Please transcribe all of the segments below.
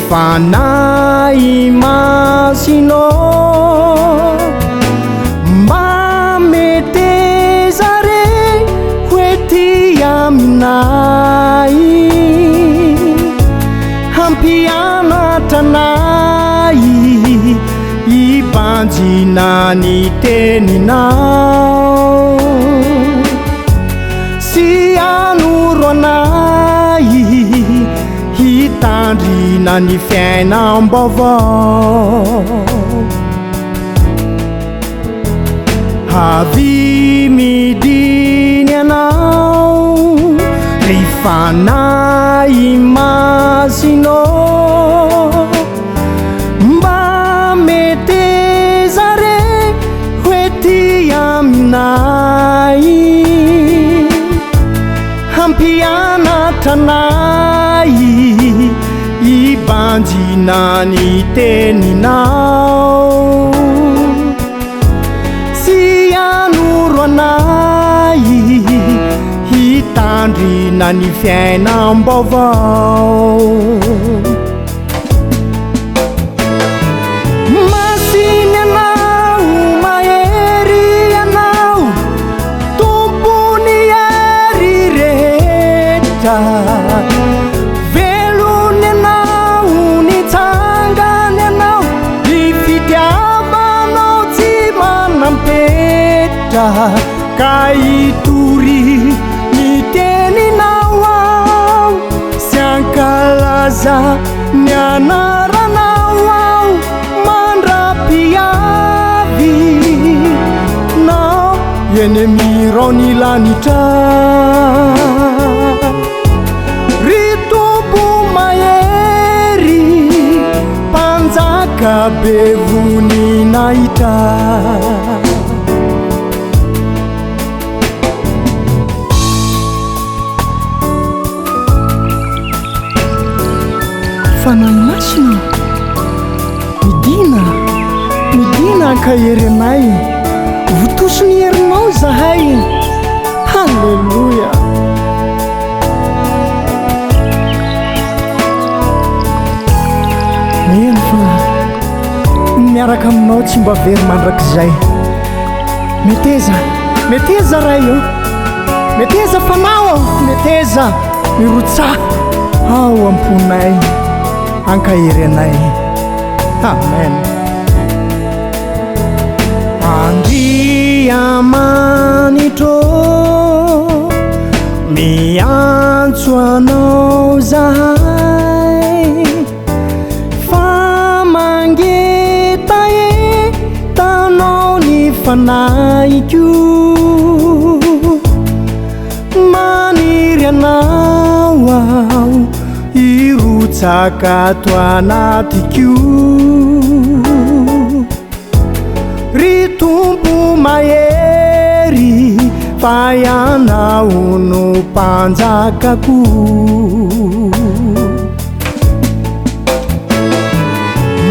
fanay masino mametezare hoety aminay hampianatranay ibanjina ny teninao sy anoro anay hitandrina ny fiainam-baovao havy midiny anao rehefa nay masino mba metezare hoety aminay hampianatranay ibanjina ny teninao sy anoro anay hitandrina ny fiainam-baovao masiny anao mahery anao tompony ery rehetra velony anao nitsangany anao ny fitiavanao tsy manampetra ka itory ny teninao ao sy ankalaza ny anaranao ao mandra-piavy nao eny mirao ny lanitra ry tompo mahery mpanjaka be voninahitra fanay masina midina ankahery anay votosony herinao zahay halleluia eny fa miaraka aminao tsy mba very mandrakizay meteza ray io meteza fanao meteza mirotsa ao amponay ankahery anay amen andriamanitro miantso anao zahay fa mangeta tanao ny fanaiko maniry anao ao irotsaka ato anatiko ry tompo mahery fa ianao no mpanjakako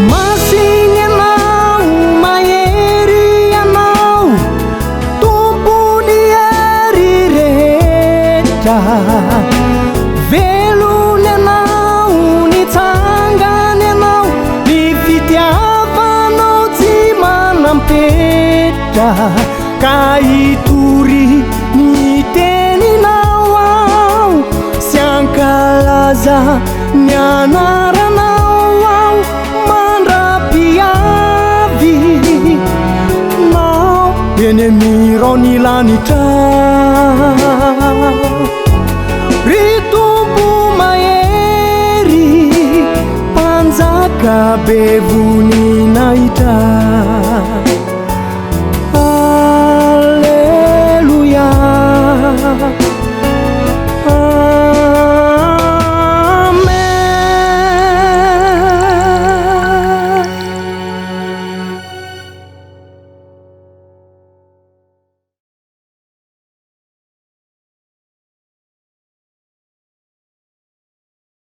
masiny anao mahery anao tompony ery rehetra velony anao nitsangany anao ny fitiavanao tsy manampetra ka itory ny teninao ao sy ankalaza ny anaranao ao mandra-piavy nao eny mirao ny lanitra ry tompo mahery mpanjaka be